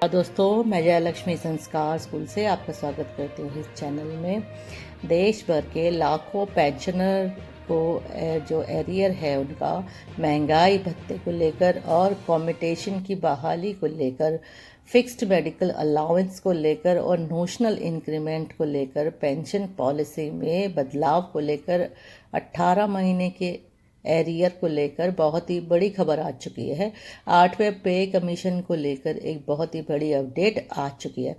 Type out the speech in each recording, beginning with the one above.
दोस्तों, मैं जयलक्ष्मी संस्कार स्कूल से आपका स्वागत करती हूँ इस चैनल में। देश भर के लाखों पेंशनर को जो एरियर है उनका महंगाई भत्ते को लेकर और कॉम्यूटेशन की बहाली को लेकर, फिक्स्ड मेडिकल अलाउंस को लेकर और नोशनल इंक्रीमेंट को लेकर, पेंशन पॉलिसी में बदलाव को लेकर 18 महीने के एरियर को लेकर बहुत ही बड़ी खबर आ चुकी है। 8वें पे कमीशन को लेकर एक बहुत ही बड़ी अपडेट आ चुकी है।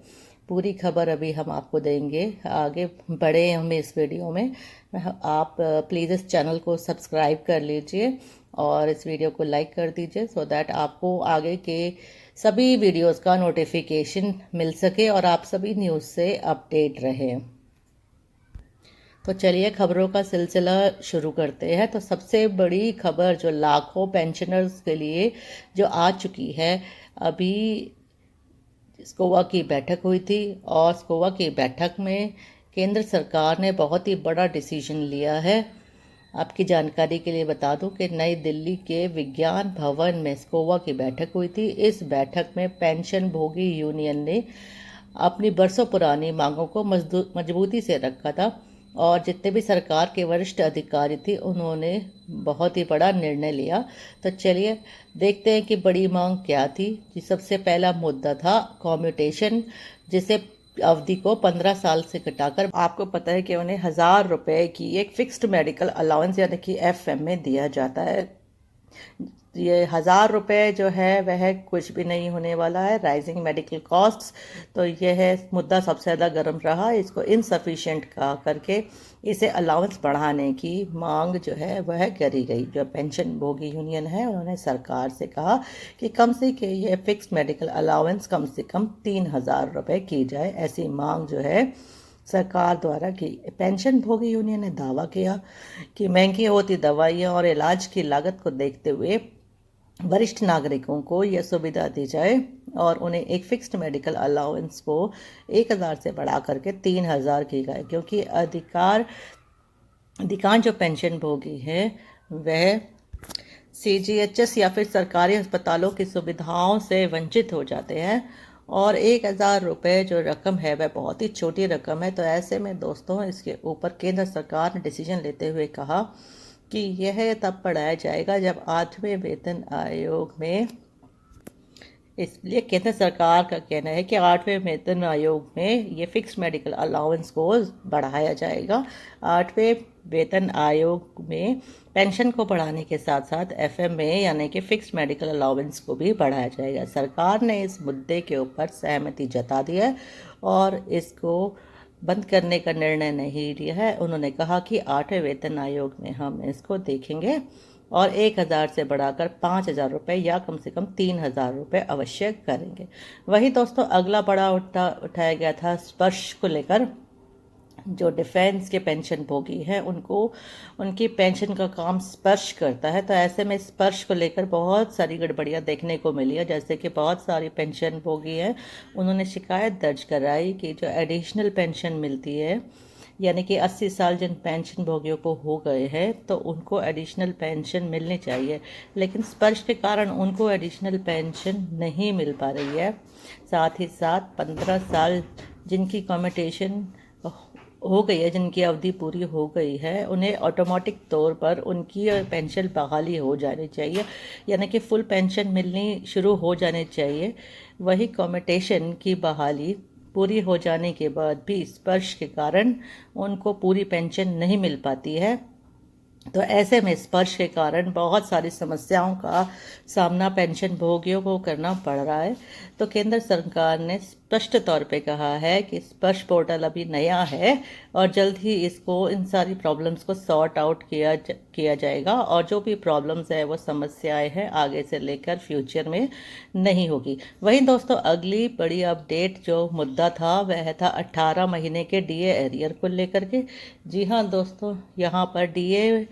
पूरी खबर अभी हम आपको देंगे। आगे बढ़े हम इस वीडियो में, आप प्लीज़ इस चैनल को सब्सक्राइब कर लीजिए और इस वीडियो को लाइक कर दीजिए सो दैट आपको आगे के सभी वीडियोस का नोटिफिकेशन मिल सके और आप सभी न्यूज़ से अपडेट रहें। तो चलिए खबरों का सिलसिला शुरू करते हैं। तो सबसे बड़ी खबर जो लाखों पेंशनर्स के लिए जो आ चुकी है, अभी स्कोवा की बैठक हुई थी और स्कोवा की बैठक में केंद्र सरकार ने बहुत ही बड़ा डिसीजन लिया है। आपकी जानकारी के लिए बता दूं कि नई दिल्ली के विज्ञान भवन में स्कोवा की बैठक हुई थी। इस बैठक में पेंशन भोगी यूनियन ने अपनी बरसों पुरानी मांगों को मजबूती से रखा था और जितने भी सरकार के वरिष्ठ अधिकारी थे उन्होंने बहुत ही बड़ा निर्णय लिया। तो चलिए देखते हैं कि बड़ी मांग क्या थी। जी, सबसे पहला मुद्दा था कॉम्यूटेशन, जिसे अवधि को 15 साल से घटाकर आपको पता है कि उन्हें 1,000 रुपये की एक फिक्स्ड मेडिकल अलाउंस यानी कि एफएम में दिया जाता है। ये 1,000 रुपये जो है वह कुछ भी नहीं होने वाला है। राइजिंग मेडिकल कॉस्ट्स, तो यह है मुद्दा सबसे ज़्यादा गर्म रहा। इसको इनसफिशिएंट कहा करके इसे अलाउंस बढ़ाने की मांग जो है वह करी गई। जो पेंशन भोगी यूनियन है उन्होंने सरकार से कहा कि कम से कम ये फिक्स मेडिकल अलाउंस कम से कम 3,000 रुपये की जाए। ऐसी मांग जो है सरकार द्वारा की। पेंशन भोगी यूनियन ने दावा किया कि महंगी होती दवाइयाँ और इलाज की लागत को देखते हुए वरिष्ठ नागरिकों को यह सुविधा दी जाए और उन्हें एक फिक्स्ड मेडिकल अलाउंस को 1,000 से बढ़ा करके 3,000 की जाए, क्योंकि अधिकांश जो पेंशन भोगी हैं वह सीजीएचएस या फिर सरकारी अस्पतालों की सुविधाओं से वंचित हो जाते हैं और 1,000 रुपये जो रकम है वह बहुत ही छोटी रकम है। तो ऐसे में दोस्तों इसके ऊपर केंद्र सरकार ने डिसीजन लेते हुए कहा कि यह तब बढ़ाया जाएगा जब 8वें वेतन आयोग में, इसलिए केंद्र सरकार का कहना है कि 8वें वेतन आयोग में ये फिक्स मेडिकल अलाउंस को बढ़ाया जाएगा। 8वें वेतन आयोग में पेंशन को बढ़ाने के साथ साथ एफएम में यानी कि फिक्स मेडिकल अलाउंस को भी बढ़ाया जाएगा। सरकार ने इस मुद्दे के ऊपर सहमति जता दी है और इसको बंद करने का निर्णय नहीं लिया है। उन्होंने कहा कि 8वें वेतन आयोग में हम इसको देखेंगे और 1,000 से बढ़ाकर 5,000 रुपये या कम से कम 3,000 रुपये अवश्य करेंगे। वही दोस्तों अगला बड़ा उठाया गया था स्पर्श को लेकर। जो डिफेंस के पेंशन भोगी हैं उनको उनकी पेंशन का काम स्पर्श करता है। तो ऐसे में स्पर्श को लेकर बहुत सारी गड़बड़ियाँ देखने को मिली है। जैसे कि बहुत सारी पेंशन भोगी हैं उन्होंने शिकायत दर्ज कराई कि जो एडिशनल पेंशन मिलती है, यानी कि 80 साल जिन पेंशन भोगियों को हो गए हैं तो उनको एडिशनल पेंशन मिलनी चाहिए, लेकिन स्पर्श के कारण उनको एडिशनल पेंशन नहीं मिल पा रही है। साथ ही साथ 15 साल जिनकी कम्यूटेशन हो गई है, जिनकी अवधि पूरी हो गई है, उन्हें ऑटोमेटिक तौर पर उनकी पेंशन बहाली हो जानी चाहिए, यानी कि फुल पेंशन मिलनी शुरू हो जानी चाहिए। वही कम्यूटेशन की बहाली पूरी हो जाने के बाद भी स्पर्श के कारण उनको पूरी पेंशन नहीं मिल पाती है। तो ऐसे में स्पर्श के कारण बहुत सारी समस्याओं का सामना पेंशन भोगियों को करना पड़ रहा है। तो केंद्र सरकार ने स्पष्ट तौर पे कहा है कि स्पर्श पोर्टल अभी नया है और जल्द ही इसको इन सारी प्रॉब्लम्स को सॉर्ट आउट किया जाएगा और जो भी प्रॉब्लम्स है वो समस्याएं हैं आगे से लेकर फ्यूचर में नहीं होगी। वहीं दोस्तों अगली बड़ी अपडेट जो मुद्दा था वह था 18 महीने के डीए एरियर को लेकर के। जी हाँ दोस्तों, यहाँ पर डीए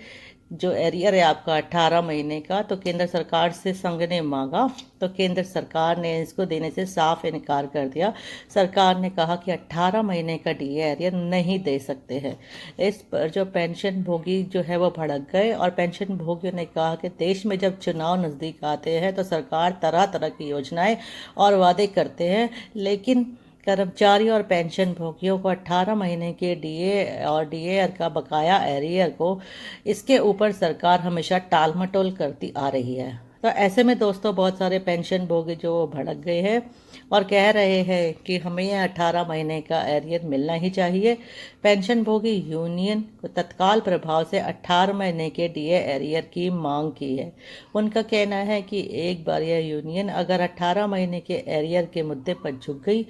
जो एरियर है आपका 18 महीने का, तो केंद्र सरकार से संघ ने मांगा तो केंद्र सरकार ने इसको देने से साफ इनकार कर दिया। सरकार ने कहा कि 18 महीने का डीए एरियर नहीं दे सकते हैं। इस पर जो पेंशन भोगी जो है वो भड़क गए और पेंशन भोगियों ने कहा कि देश में जब चुनाव नज़दीक आते हैं तो सरकार तरह तरह की योजनाएं और वादे करते हैं, लेकिन कर्मचारी और पेंशन भोगियों को 18 महीने के डीए और डीएआर का बकाया एरियर को, इसके ऊपर सरकार हमेशा टाल मटोल करती आ रही है। तो ऐसे में दोस्तों बहुत सारे पेंशन भोगी जो भड़क गए हैं और कह रहे हैं कि हमें यह 18 महीने का एरियर मिलना ही चाहिए। पेंशन भोगी यूनियन को तत्काल प्रभाव से 18 महीने के डीए एरियर की मांग की है। उनका कहना है कि एक बार यह यूनियन अगर 18 महीने के एरियर के मुद्दे पर झुक गई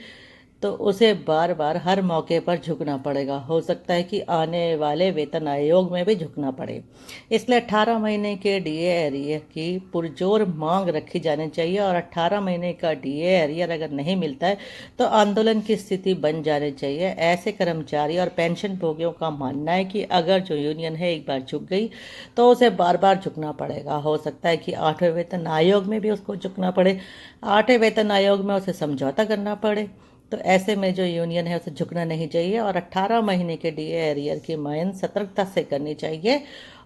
तो उसे बार बार हर मौके पर झुकना पड़ेगा। हो सकता है कि आने वाले वेतन आयोग में भी झुकना पड़े। इसलिए 18 महीने के डीए एरियर की पुरजोर मांग रखी जानी चाहिए और 18 महीने का डीए एरियर अगर नहीं मिलता है तो आंदोलन की स्थिति बन जानी चाहिए। ऐसे कर्मचारी और पेंशन भोगियों का मानना है कि अगर जो यूनियन है एक बार झुक गई तो उसे बार बार झुकना पड़ेगा। हो सकता है कि 8वें वेतन आयोग में भी उसको झुकना पड़े, 8वें वेतन आयोग में उसे समझौता करना पड़े। तो ऐसे में जो यूनियन है उसे झुकना नहीं चाहिए और 18 महीने के डीए एरियर की मायन सतर्कता से करनी चाहिए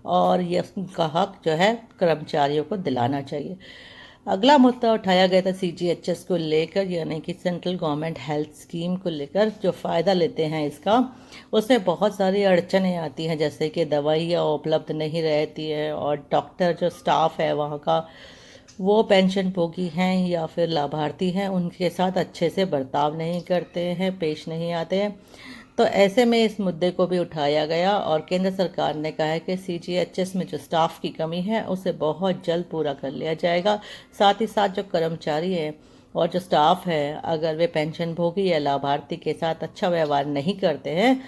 और ये उनका हक जो है कर्मचारियों को दिलाना चाहिए। अगला मुद्दा उठाया गया था सीजीएचएस को लेकर, यानी कि सेंट्रल गवर्नमेंट हेल्थ स्कीम को लेकर। जो फ़ायदा लेते हैं इसका, उसमें बहुत सारी अड़चनें आती हैं, जैसे कि दवाइयाँ उपलब्ध नहीं रहती है और डॉक्टर जो स्टाफ है वहाँ का, वो पेंशन भोगी हैं या फिर लाभार्थी हैं उनके साथ अच्छे से बर्ताव नहीं करते हैं, पेश नहीं आते हैं। तो ऐसे में इस मुद्दे को भी उठाया गया और केंद्र सरकार ने कहा है कि सीजीएचएस में जो स्टाफ की कमी है उसे बहुत जल्द पूरा कर लिया जाएगा। साथ ही साथ जो कर्मचारी हैं और जो स्टाफ है, अगर वे पेंशन भोगी या लाभार्थी के साथ अच्छा व्यवहार नहीं करते हैं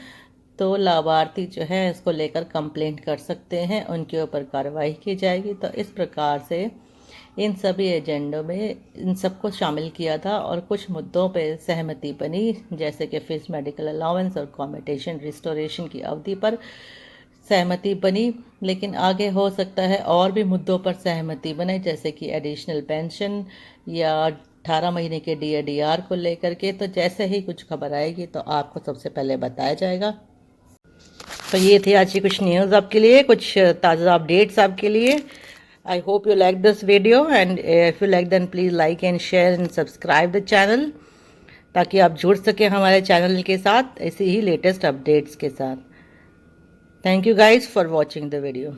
तो लाभार्थी जो है इसको लेकर कंप्लेंट कर सकते हैं, उनके ऊपर कार्रवाई की जाएगी। तो इस प्रकार से इन सभी एजेंडों में इन सबको शामिल किया था और कुछ मुद्दों पर सहमति बनी, जैसे कि फिक्स मेडिकल अलाउंस और कॉम्पिटिशन रिस्टोरेशन की अवधि पर सहमति बनी। लेकिन आगे हो सकता है और भी मुद्दों पर सहमति बने, जैसे कि एडिशनल पेंशन या 18 महीने के डीएडीआर को लेकर के। तो जैसे ही कुछ खबर आएगी तो आपको सबसे पहले बताया जाएगा। तो ये थी आज की कुछ न्यूज़ आपके लिए, कुछ ताज़ा अपडेट्स आपके लिए। I hope you like this video and if you like then please like and share and subscribe the channel, ताकि आप जुड़ सकें हमारे चैनल के साथ ऐसे ही लेटेस्ट अपडेट्स के साथ। Thank you guys for watching the video.